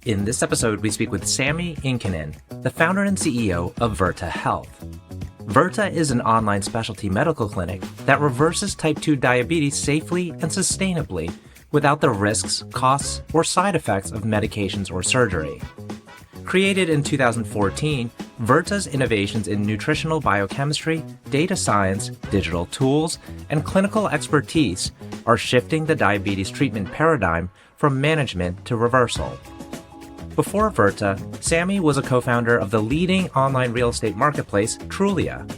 In this episode, we speak with Sami Inkinen, the founder and CEO of Virta Health. Virta is an online specialty medical clinic that reverses type 2 diabetes safely and sustainably without the risks, costs, or side effects of medications or surgery. Created in 2014, Virta's innovations in nutritional biochemistry, data science, digital tools, and clinical expertise are shifting the diabetes treatment paradigm from management to reversal. Before Virta, Sami was a co-founder of the leading online real estate marketplace, Trulia.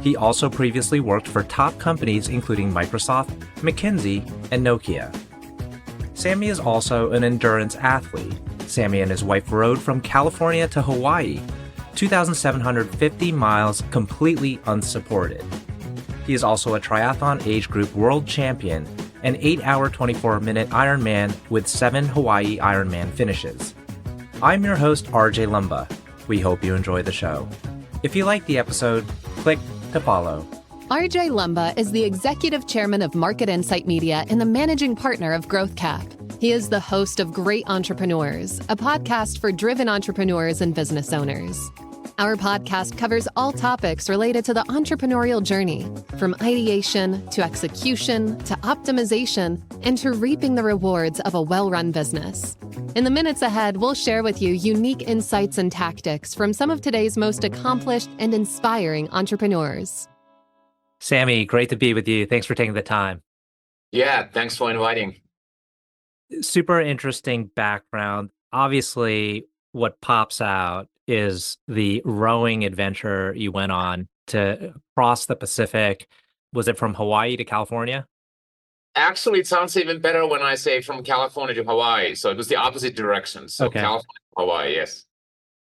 He also previously worked for top companies including Microsoft, McKinsey, and Nokia. Sami is also an endurance athlete. Sami and his wife rode from California to Hawaii, 2,750 miles completely unsupported. He is also a triathlon age group world champion, an 8-hour 24-minute Ironman with 7 Hawaii Ironman finishes. I'm your host, RJ Lumba. We hope you enjoy the show. If you like the episode, click to follow. RJ Lumba is the executive chairman of Market Insight Media and the managing partner of GrowthCap. He is the host of Great Entrepreneurs, a podcast for driven entrepreneurs and business owners. Our podcast covers all topics related to the entrepreneurial journey, from ideation to execution to optimization and to reaping the rewards of a well-run business. In the minutes ahead, we'll share with you unique insights and tactics from some of today's most accomplished and inspiring entrepreneurs. Sami, great to be with you. Thanks for taking the time. Yeah, thanks for inviting. Super interesting background. Obviously, what pops out is the rowing adventure you went on to cross the Pacific. Was it from Hawaii to California? Actually, it sounds even better when I say from California to Hawaii. So it was the opposite direction. So Okay. California to Hawaii, yes.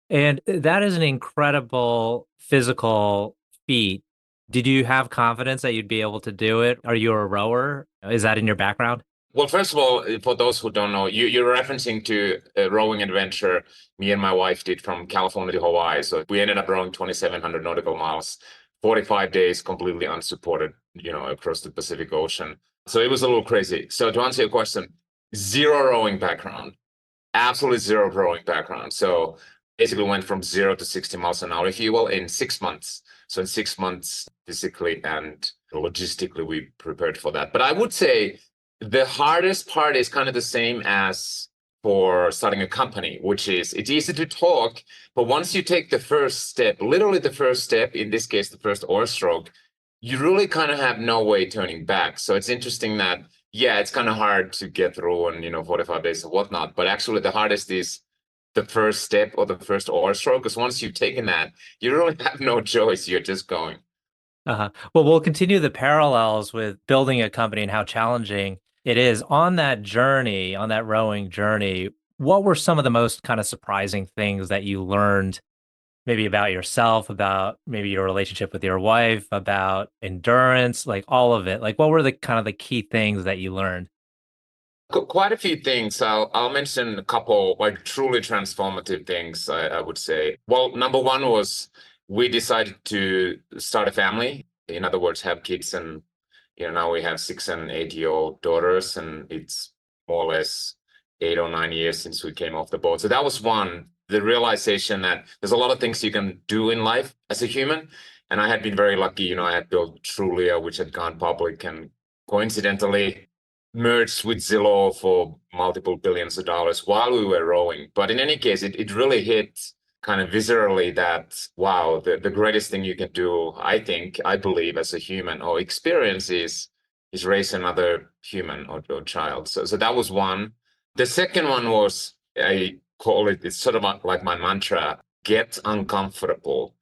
And that is an incredible physical feat. Did you have confidence that you'd be able to do it? Are you a rower? Is that in your background? Well, first of all, for those who don't know, you're referencing to a rowing adventure me and my wife did from California to Hawaii. So we ended up rowing 2,700 nautical miles, 45 days completely unsupported, across the Pacific Ocean. So it was a little crazy. So to answer your question, zero rowing background, absolutely zero rowing background. So basically went from 0 to 60 miles an hour, if you will, in 6 months. So in 6 months, physically and logistically, we prepared for that. But I would say the hardest part is kind of the same as for starting a company, which is it's easy to talk, but once you take the first step, literally the first step, in this case, the first oar stroke, you really kind of have no way turning back. So it's interesting that, yeah, it's kind of hard to get through and, 45 days and whatnot, but actually the hardest is the first step or the first oar stroke, because once you've taken that, you really have no choice. You're just going. Well, we'll continue the parallels with building a company and how challenging it is. On that journey, on that rowing journey, what were some of the most kind of surprising things that you learned, maybe about yourself, about maybe your relationship with your wife, about endurance, like all of it? Like, what were the kind of the key things that you learned? Quite a few things. I'll mention a couple like truly transformative things, I would say. Well, number one was we decided to start a family. In other words, have kids. And, now we have 6 and 8-year-old daughters, and it's more or less 8 or 9 years since we came off the boat. So that was one, the realization that there's a lot of things you can do in life as a human. And I had been very lucky, I had built Trulia, which had gone public and coincidentally merged with Zillow for multiple billions of dollars while we were rowing. But in any case, it really hit kind of viscerally that, wow, the greatest thing you can do, I believe, as a human or experience is raise another human or child. So that was one. The second one was, I call it, it's sort of like my mantra, get uncomfortable.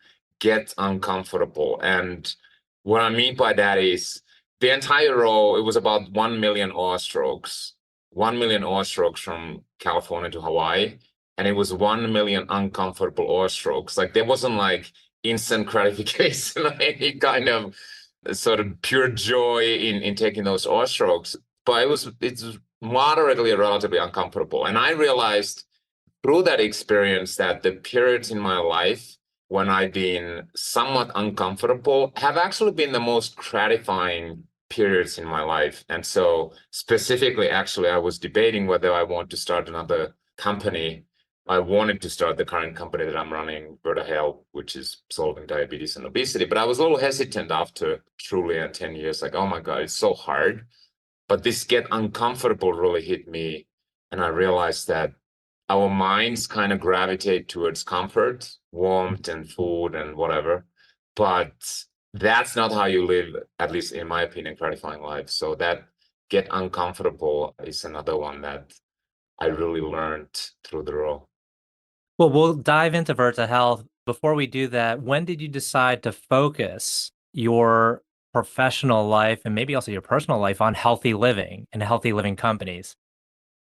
And what I mean by that is the entire row, it was about 1 million oar strokes, 1 million oar strokes from California to Hawaii. And it was 1 million uncomfortable oar strokes. Like there wasn't like instant gratification or any kind of sort of pure joy in taking those oar strokes. But it's moderately relatively uncomfortable. And I realized through that experience that the periods in my life when I've been somewhat uncomfortable have actually been the most gratifying periods in my life. And so specifically, actually, I was debating whether I want to start another company I wanted to start the current company that I'm running, Virta Health, which is solving diabetes and obesity. But I was a little hesitant after Trulia 10 years, like, oh my God, it's so hard. But this get uncomfortable really hit me. And I realized that our minds kind of gravitate towards comfort, warmth, and food and whatever. But that's not how you live, at least in my opinion, gratifying life. So that get uncomfortable is another one that I really learned through the role. Well, we'll dive into Virta Health. Before we do that, when did you decide to focus your professional life and maybe also your personal life on healthy living and healthy living companies?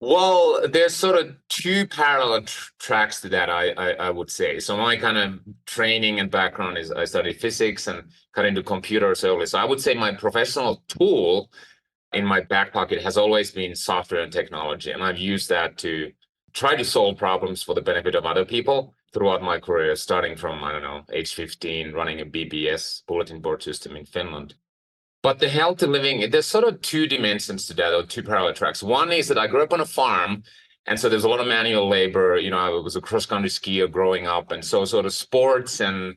Well, there's sort of two parallel tracks to that, I would say. So my kind of training and background is I studied physics and got into computers early. So I would say my professional tool in my back pocket has always been software and technology. And I've used that to try to solve problems for the benefit of other people throughout my career, starting from, I don't know, age 15, running a BBS, bulletin board system in Finland. But the healthy living, there's sort of two dimensions to that, or two parallel tracks. One is that I grew up on a farm, and so there's a lot of manual labor. You know, I was a cross-country skier growing up, and so sort of sports and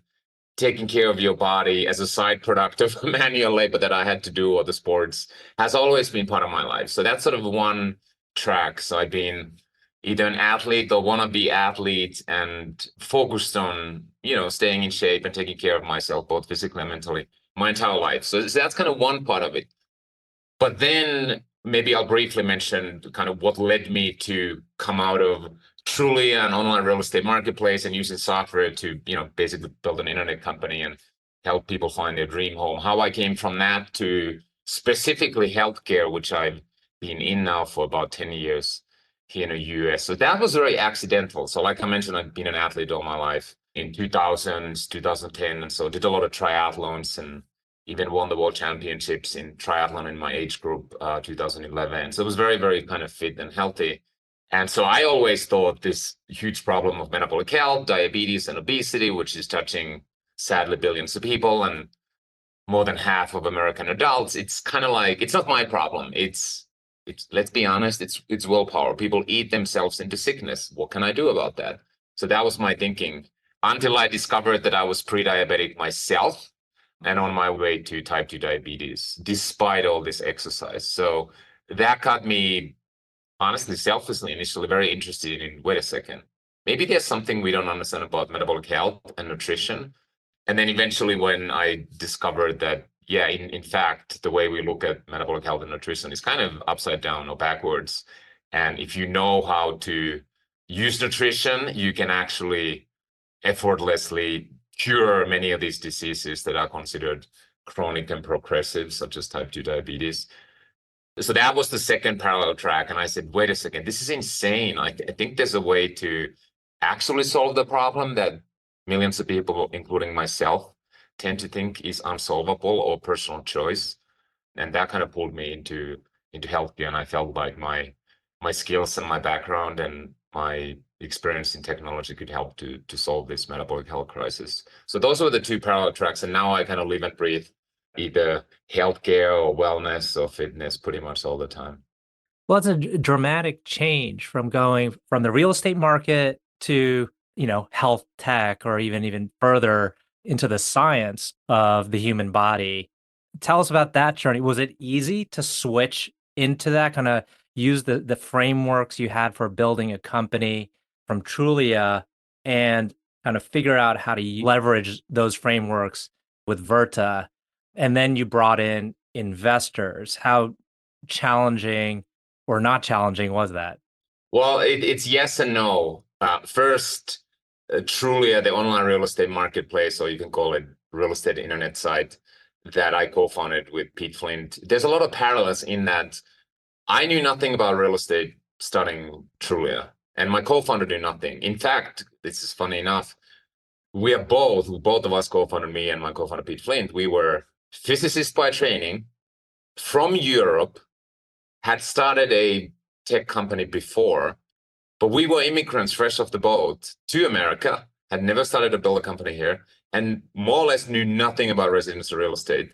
taking care of your body as a side product of manual labor that I had to do, or the sports, has always been part of my life. So that's sort of one track. So I've been either an athlete or wannabe athlete and focused on, you know, staying in shape and taking care of myself, both physically and mentally, my entire life. So that's kind of one part of it. But then maybe I'll briefly mention kind of what led me to come out of Trulia, an online real estate marketplace, and using software to, you know, basically build an internet company and help people find their dream home. How I came from that to specifically healthcare, which I've been in now for about 10 years here in the US. So that was very accidental. So like I mentioned, I've been an athlete all my life in 2000s, 2010. And so did a lot of triathlons and even won the world championships in triathlon in my age group, 2011. So it was very, very kind of fit and healthy. And so I always thought this huge problem of metabolic health, diabetes, and obesity, which is touching sadly billions of people and more than half of American adults, it's kind of like, it's not my problem. It's let's be honest, it's willpower. People eat themselves into sickness. What can I do about that? So that was my thinking until I discovered that I was pre-diabetic myself and on my way to type 2 diabetes, despite all this exercise. So that got me, honestly, selfishly, initially very interested in, wait a second, maybe there's something we don't understand about metabolic health and nutrition. And then eventually when I discovered that, yeah, in fact, the way we look at metabolic health and nutrition is kind of upside down or backwards. And if you know how to use nutrition, you can actually effortlessly cure many of these diseases that are considered chronic and progressive, such as type 2 diabetes. So that was the second parallel track. And I said, wait a second, this is insane. I think there's a way to actually solve the problem that millions of people, including myself, tend to think is unsolvable or personal choice. And that kind of pulled me into healthcare. And I felt like my skills and my background and my experience in technology could help to solve this metabolic health crisis. So those were the two parallel tracks. And now I kind of live and breathe either healthcare or wellness or fitness pretty much all the time. Well, it's a dramatic change from going from the real estate market to, you know, health tech, or even further into the science of the human body. Tell us about that journey. Was it easy to switch into that, kind of use the frameworks you had for building a company from Trulia and kind of figure out how to leverage those frameworks with Virta? And then you brought in investors. How challenging or not challenging was that? Well, it's yes and no. First, Trulia, the online real estate marketplace, or you can call it real estate internet site that I co-founded with Pete Flint. There's a lot of parallels in that I knew nothing about real estate starting Trulia, and my co-founder knew nothing. In fact, this is funny enough, both of us co-founded, me and my co-founder Pete Flint, we were physicists by training from Europe, had started a tech company before, but we were immigrants fresh off the boat to America, had never started to build a company here, and more or less knew nothing about residential real estate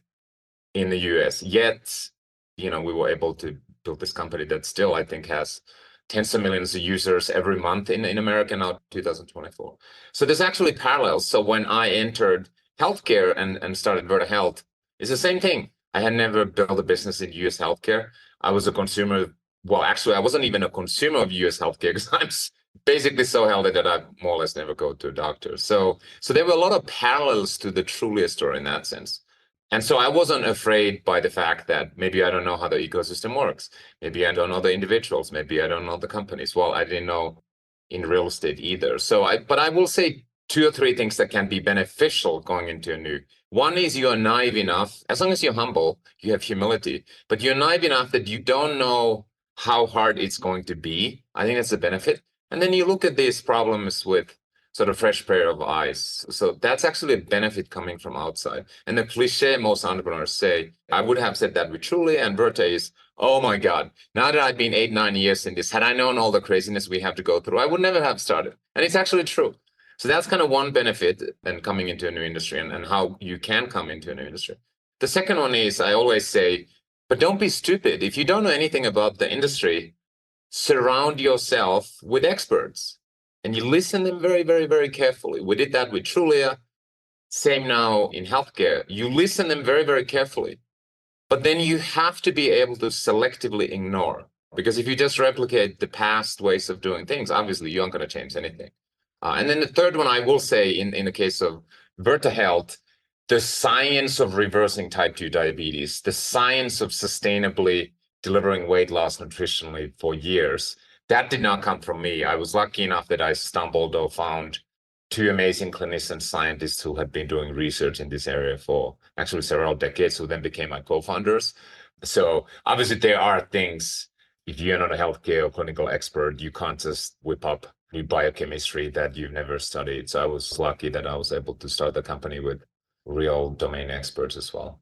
in the US. Yet, you know, we were able to build this company that still, I think, has tens of millions of users every month in America now, 2024. So there's actually parallels. So when I entered healthcare and started Virta Health, it's the same thing. I had never built a business in US healthcare. I was a consumer. Well, actually, I wasn't even a consumer of US healthcare because I'm basically so healthy that I more or less never go to a doctor. So there were a lot of parallels to the Trulia story in that sense. And so I wasn't afraid by the fact that maybe I don't know how the ecosystem works. Maybe I don't know the individuals. Maybe I don't know the companies. Well, I didn't know in real estate either. But I will say two or three things that can be beneficial going into a new. One is you're naive enough, as long as you're humble, you have humility, but you're naive enough that you don't know how hard it's going to be. I think that's a benefit. And then you look at these problems with sort of fresh pair of eyes. So that's actually a benefit coming from outside. And the cliche most entrepreneurs say, I would have said that with Trulia and Virta is, oh my God, now that I've been 8-9 years in this, had I known all the craziness we have to go through, I would never have started. And it's actually true. So that's kind of one benefit in coming into a new industry and how you can come into a new industry. The second one is I always say, but don't be stupid. If you don't know anything about the industry, surround yourself with experts and you listen them very, very, very carefully. We did that with Trulia. Same now in healthcare. You listen them very, very carefully. But then you have to be able to selectively ignore. Because if you just replicate the past ways of doing things, obviously you aren't going to change anything. And then the third one, I will say, in the case of Virta Health, the science of reversing type 2 diabetes, the science of sustainably delivering weight loss nutritionally for years, that did not come from me. I was lucky enough that I stumbled or found two amazing clinician scientists who had been doing research in this area for actually several decades, who then became my co-founders. So obviously there are things, if you're not a healthcare or clinical expert, you can't just whip up new biochemistry that you've never studied. So I was lucky that I was able to start the company with real domain experts as well.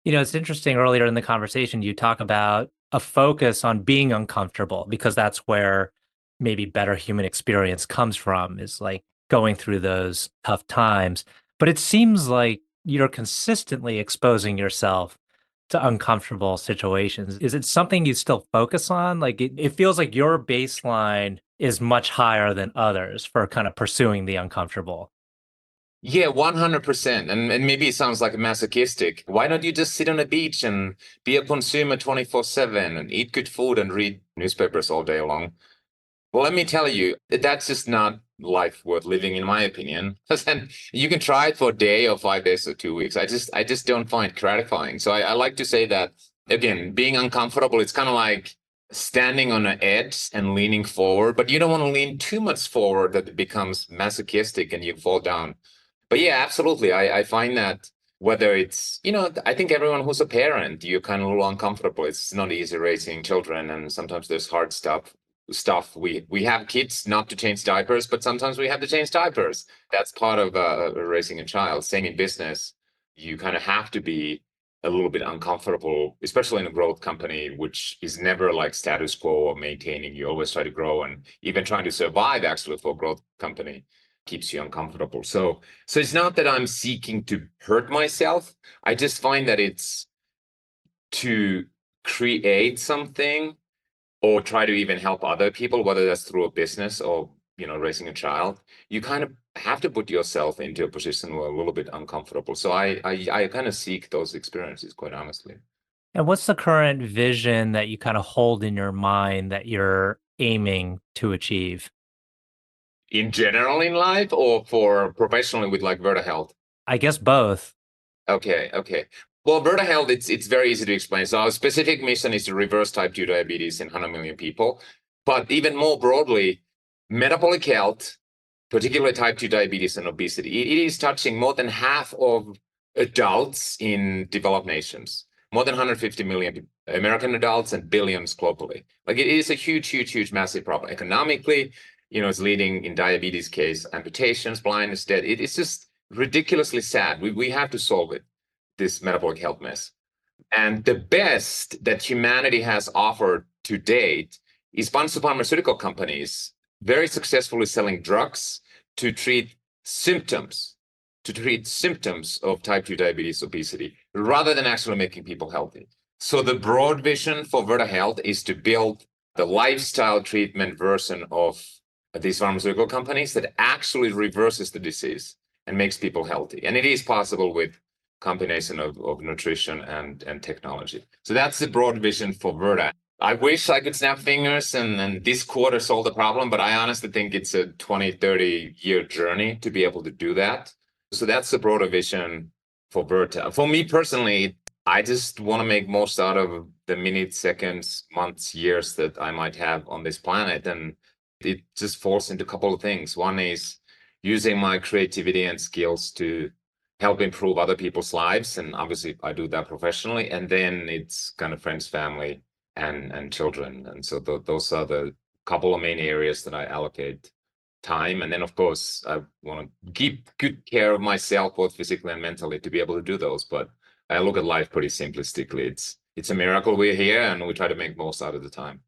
You know, it's interesting, earlier in the conversation, you talk about a focus on being uncomfortable because that's where maybe better human experience comes from, is like going through those tough times. But it seems like you're consistently exposing yourself to uncomfortable situations. Is it something you still focus on? Like it feels like your baseline is much higher than others for kind of pursuing the uncomfortable. Yeah, 100%. And maybe it sounds like masochistic. Why don't you just sit on a beach and be a consumer 24/7 and eat good food and read newspapers all day long? Well, let me tell you, that's just not life worth living, in my opinion. And you can try it for a day or 5 days or 2 weeks. I just don't find it gratifying. So I like to say that, again, being uncomfortable, it's kind of like standing on an edge and leaning forward, but you don't want to lean too much forward that it becomes masochistic and you fall down. But yeah, absolutely. I find that whether it's, I think everyone who's a parent, you're kind of a little uncomfortable. It's not easy raising children, and sometimes there's hard stuff. We have kids not to change diapers, but sometimes we have to change diapers. That's part of raising a child. Same in business. You kind of have to be a little bit uncomfortable, especially in a growth company, which is never like status quo or maintaining. You always try to grow, and even trying to survive actually for a growth company keeps you uncomfortable. So it's not that I'm seeking to hurt myself. I just find that it's to create something or try to even help other people, whether that's through a business or, raising a child. You kind of have to put yourself into a position where a little bit uncomfortable. So I kind of seek those experiences, quite honestly. And what's the current vision that you kind of hold in your mind that you're aiming to achieve? In general in life or for professionally with like Virta Health? I guess both. Okay. Well, Virta Health, it's very easy to explain. So our specific mission is to reverse type 2 diabetes in 100 million people. But even more broadly, metabolic health, particularly type 2 diabetes and obesity, it is touching more than half of adults in developed nations, more than 150 million American adults and billions globally. Like it is a huge, massive problem. Economically, it's leading in diabetes case, amputations, blindness, death. It's just ridiculously sad. We have to solve it, this metabolic health mess. And the best that humanity has offered to date is a bunch of pharmaceutical companies very successfully selling drugs to treat symptoms of type 2 diabetes, obesity, rather than actually making people healthy. So the broad vision for Virta Health is to build the lifestyle treatment version of these pharmaceutical companies that actually reverses the disease and makes people healthy. And it is possible with combination of nutrition and technology. So that's the broad vision for Virta. I wish I could snap fingers and this quarter solve the problem, but I honestly think it's a 20, 30-year journey to be able to do that. So that's the broader vision for Virta. For me personally, I just want to make most out of the minutes, seconds, months, years that I might have on this planet. And it just falls into a couple of things. One is using my creativity and skills to help improve other people's lives. And obviously I do that professionally. And then it's kind of friends, family, and children. And so those are the couple of main areas that I allocate time. And then of course I want to keep good care of myself, both physically and mentally, to be able to do those. But I look at life pretty simplistically. It's a miracle we're here and we try to make most out of the time.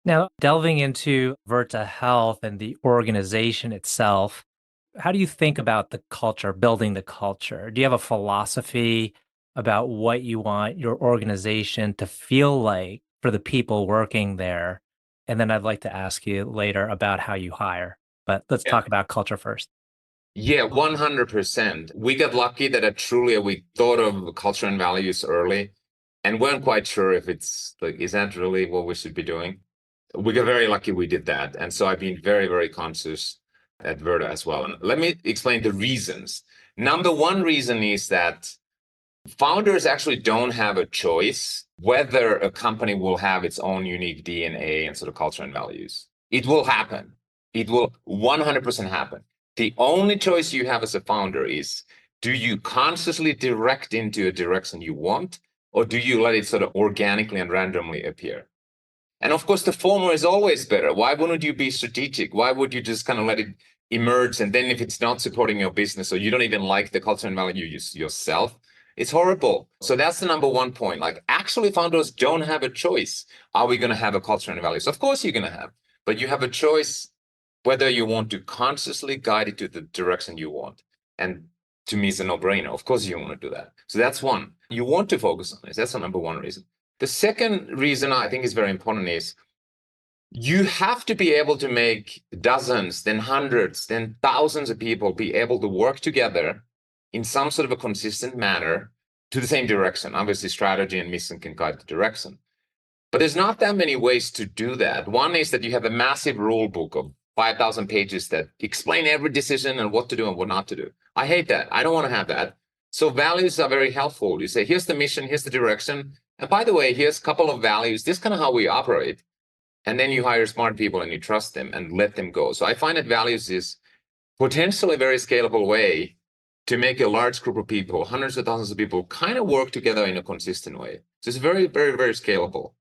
Now, delving into Virta Health and the organization itself, how do you think about the culture, building the culture? Do you have a philosophy about what you want your organization to feel like for the people working there? And then I'd like to ask you later about how you hire. But let's talk about culture first. Yeah, 100%. We got lucky that at Trulia, we thought of culture and values early and weren't quite sure if it's like, is that really what we should be doing? We got very lucky we did that. And so I've been very, very conscious at Virta as well. And let me explain the reasons. Number one reason is that founders actually don't have a choice whether a company will have its own unique DNA and sort of culture and values. It will happen. It will 100% happen. The only choice you have as a founder is, do you consciously direct into a direction you want, or do you let it sort of organically and randomly appear? And of course, the former is always better. Why wouldn't you be strategic? Why would you just kind of let it emerge? And then if it's not supporting your business or you don't even like the culture and values yourself, it's horrible. So that's the number one point. Like, actually, founders don't have a choice. Are we going to have a culture and values? Of course you're going to have, but you have a choice whether you want to consciously guide it to the direction you want. And to me, it's a no-brainer. Of course you want to do that. So that's one. You want to focus on this. That's the number one reason. The second reason I think is very important is you have to be able to make dozens, then hundreds, then thousands of people be able to work together in some sort of a consistent manner to the same direction. Obviously, strategy and mission can guide the direction. But there's not that many ways to do that. One is that you have a massive rule book of 5,000 pages that explain every decision and what to do and what not to do. I hate that. I don't want to have that. So values are very helpful. You say, here's the mission, here's the direction. And by the way, here's a couple of values. This is kind of how we operate. And then you hire smart people and you trust them and let them go. So I find that values is potentially a very scalable way to make a large group of people, hundreds of thousands of people, kind of work together in a consistent way. So it's very, very, very scalable.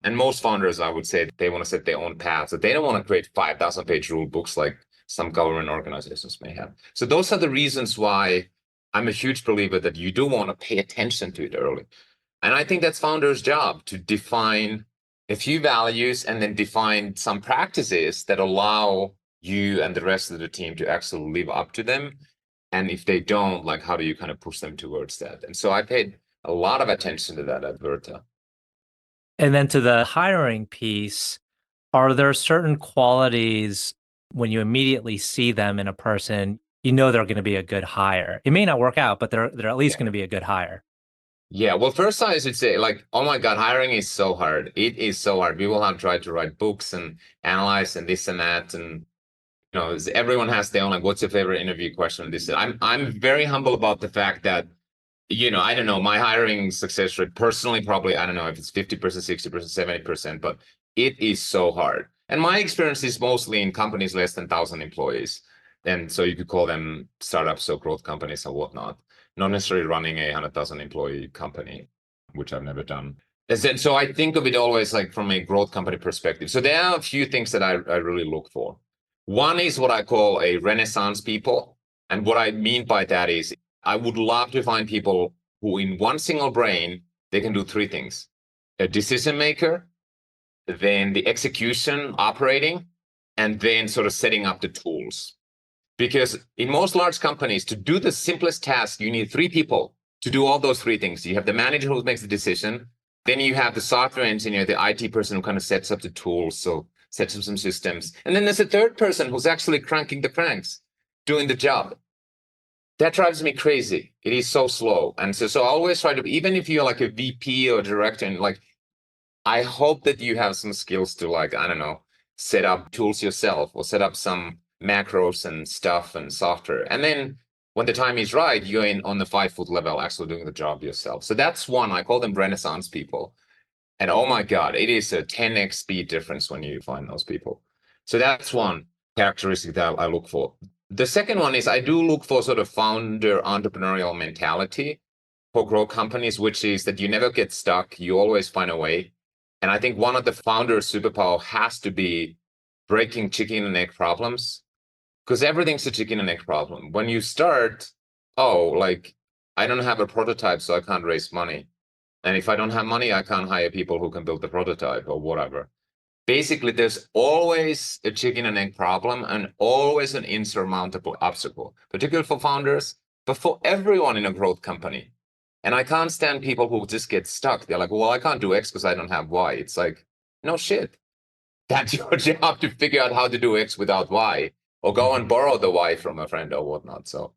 And most founders, I would say, they want to set their own path. So they don't want to create 5,000 page rule books like some government organizations may have. So those are the reasons why I'm a huge believer that you do want to pay attention to it early. And I think that's founders' job, to define a few values and then define some practices that allow you and the rest of the team to actually live up to them. And if they don't, like, how do you kind of push them towards that? And so I paid a lot of attention to that at Virta. And then to the hiring piece, are there certain qualities when you immediately see them in a person, you know they're going to be a good hire? It may not work out, but they're at least going to be a good hire. Yeah, well, first I should say, like, oh my God, hiring is so hard. It is so hard. People have tried to write books and analyze and this and that. And, you know, everyone has their own, like, what's your favorite interview question? This, I'm very humble about the fact that, you know, I don't know, my hiring success rate personally, probably, I don't know if it's 50%, 60%, 70%, but it is so hard. And my experience is mostly in companies less than 1,000 employees. And so you could call them startups or growth companies or whatnot, not necessarily running a 100,000 employee company, which I've never done. So I think of it always like from a growth company perspective. So there are a few things that I really look for. One is what I call a renaissance people. And what I mean by that is I would love to find people who in one single brain, they can do three things: a decision maker, then the execution operating, and then sort of setting up the tools. Because in most large companies, to do the simplest task, you need three people to do all those three things. You have the manager who makes the decision, Then you have the software engineer, the IT person who kind of sets up the tools, so sets up some systems. And then there's a third person who's actually cranking the cranks, doing the job. That drives me crazy. It is so slow. And so I always try to, even if you're like a VP or director, and like, I hope that you have some skills to like, I don't know, set up tools yourself or set up some macros and stuff and software. And then when the time is right, you're in on the 5-foot level, actually doing the job yourself. So that's one, I call them Renaissance people. And oh my God, it is a 10x speed difference when you find those people. So that's one characteristic that I look for. The second one is I do look for sort of founder entrepreneurial mentality for growth companies, which is that you never get stuck. You always find a way. And I think one of the founder's superpower has to be breaking chicken and egg problems, because everything's a chicken and egg problem. When you start, like I don't have a prototype, so I can't raise money. And if I don't have money, I can't hire people who can build the prototype or whatever. Basically, there's always a chicken and egg problem and always an insurmountable obstacle, particularly for founders, but for everyone in a growth company. And I can't stand people who just get stuck. They're like, well, I can't do X because I don't have Y. It's like, no shit. That's your job to figure out how to do X without Y, or go and borrow the Y from a friend or whatnot. So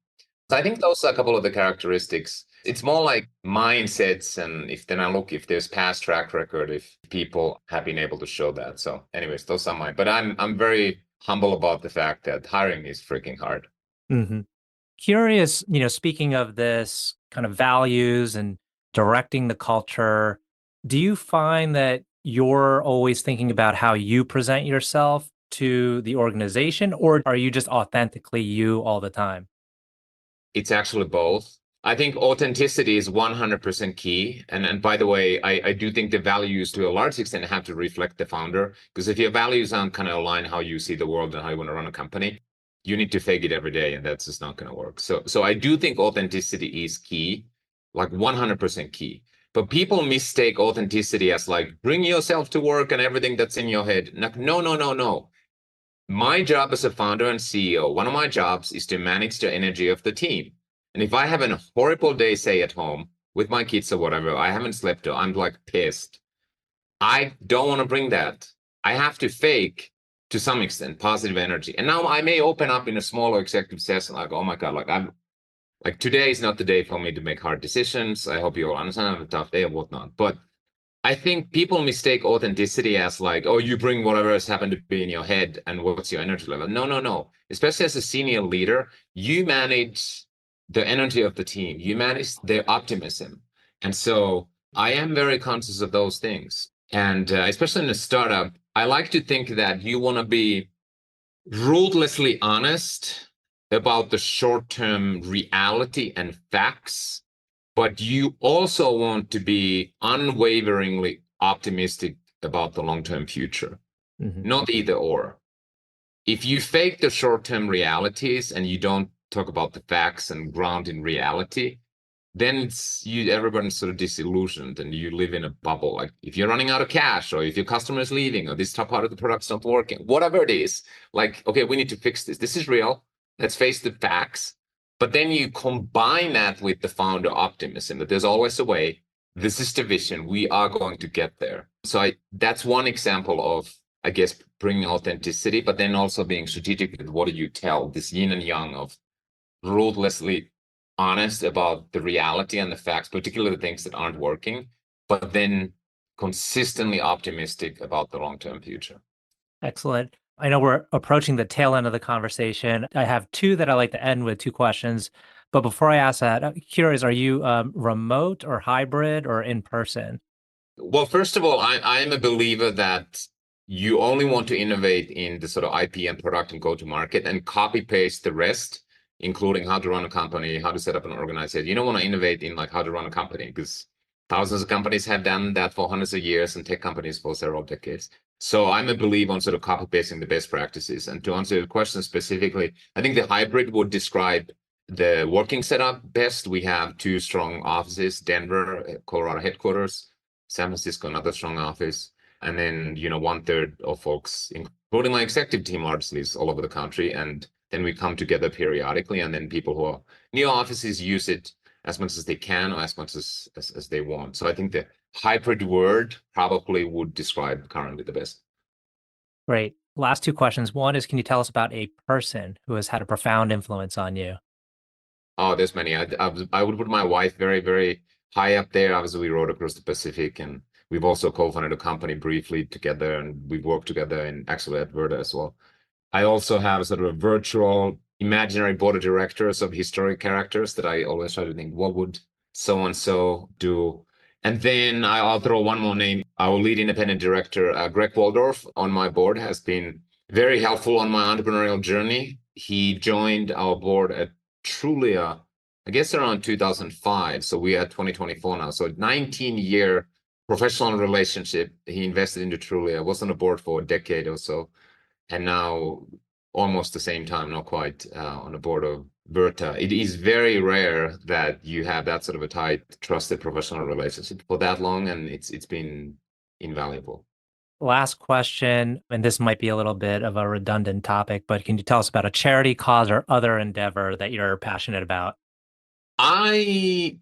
I think those are a couple of the characteristics. It's more like mindsets, and if there's past track record, if people have been able to show that. So anyways, those are mine. But I'm very humble about the fact that hiring is freaking hard. Mm-hmm. Curious, speaking of this kind of values and directing the culture, do you find that you're always thinking about how you present yourself to the organization, or are you just authentically you all the time? It's actually both. I think authenticity is 100% key. And by the way, I do think the values to a large extent have to reflect the founder, because if your values aren't kind of align how you see the world and how you want to run a company, you need to fake it every day, and that's just not going to work. So I do think authenticity is key, like 100% key. But people mistake authenticity as like, bring yourself to work and everything that's in your head. Like, no. My job as a founder and CEO, one of my jobs is to manage the energy of the team. And if I have a horrible day, say at home with my kids or whatever, I haven't slept, or I'm like pissed, I don't want to bring that. I have to fake, to some extent, positive energy. And now I may open up in a smaller executive session, like, oh my God, like today is not the day for me to make hard decisions. I hope you all understand I have a tough day or whatnot. But I think people mistake authenticity as like, oh, you bring whatever has happened to be in your head and what's your energy level. No. Especially as a senior leader, you manage the energy of the team. You manage their optimism. And so I am very conscious of those things. And especially in a startup, I like to think that you want to be ruthlessly honest about the short-term reality and facts, but you also want to be unwaveringly optimistic about the long-term future, not either or. If you fake the short-term realities and you don't talk about the facts and ground in reality, then everyone's sort of disillusioned and you live in a bubble. Like if you're running out of cash, or if your customer is leaving, or this top part of the product's not working, whatever it is, like, okay, we need to fix this. This is real. Let's face the facts. But then you combine that with the founder optimism that there's always a way. This is the vision. We are going to get there. So that's one example of, I guess, bringing authenticity, but then also being strategic with what do you tell, this yin and yang of ruthlessly honest about the reality and the facts, particularly the things that aren't working, but then consistently optimistic about the long-term future. Excellent. I know we're approaching the tail end of the conversation. I have two that I like to end with, two questions. But before I ask that, I'm curious, are you remote or hybrid or in person? Well, first of all, I am a believer that you only want to innovate in the sort of IP and product and go to market, and copy paste the rest, including how to run a company, how to set up an organization. You don't want to innovate in like how to run a company, because thousands of companies have done that for hundreds of years, and tech companies for several decades. So I'm a believer on sort of copy pasting the best practices. And to answer your question specifically, I think the hybrid would describe the working setup best. We have two strong offices: Denver, Colorado headquarters, San Francisco, another strong office. And then, 1/3 of folks, including my executive team, largely is all over the country. And then we come together periodically. And then people who are near offices use it as much as they can, or as much as they want. So I think the hybrid word probably would describe currently the best. Great. Last two questions. One is, can you tell us about a person who has had a profound influence on you? Oh, there's many. I would put my wife very, very high up there. Obviously, we rode across the Pacific, and we've also co-founded a company briefly together, and we've worked together in actually at Virta as well. I also have sort of a virtual imaginary board of directors of historic characters that I always try to think, what would so-and-so do? And then I'll throw one more name. Our lead independent director, Greg Waldorf, on my board has been very helpful on my entrepreneurial journey. He joined our board at Trulia, I guess around 2005. So we are 2024 now. So 19-year professional relationship. He invested into Trulia, was on the board for a decade or so. And now almost the same time, not quite, on the board of Virta. It is very rare that you have that sort of a tight, trusted professional relationship for that long, and it's been invaluable. Last question, and this might be a little bit of a redundant topic, but can you tell us about a charity, cause, or other endeavor that you're passionate about? I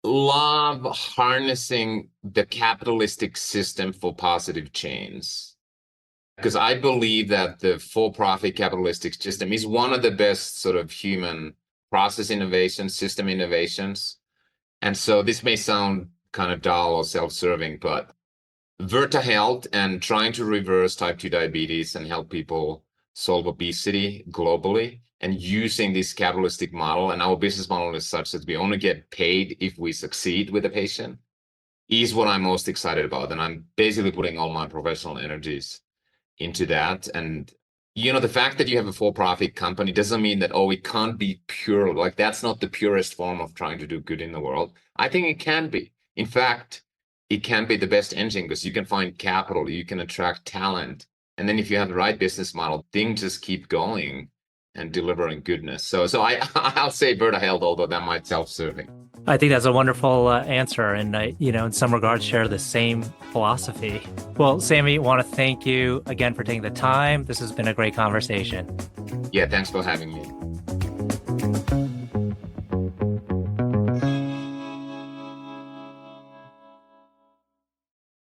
love harnessing the capitalistic system for positive change, because I believe that the for-profit capitalistic system is one of the best sort of human process innovations, system innovations. And so this may sound kind of dull or self-serving, but Virta Health and trying to reverse type 2 diabetes and help people solve obesity globally and using this capitalistic model, and our business model is such that we only get paid if we succeed with a patient, is what I'm most excited about. And I'm basically putting all my professional energies into that. And the fact that you have a for-profit company doesn't mean that, it can't be pure. Like, that's not the purest form of trying to do good in the world. I think it can be. In fact, it can be the best engine because you can find capital, you can attract talent. And then if you have the right business model, things just keep going and delivering goodness. So I'll say Virta Health, although that might self-serving. I think that's a wonderful answer. And I, in some regards, share the same philosophy. Well, Sami, I want to thank you again for taking the time. This has been a great conversation. Yeah, thanks for having me.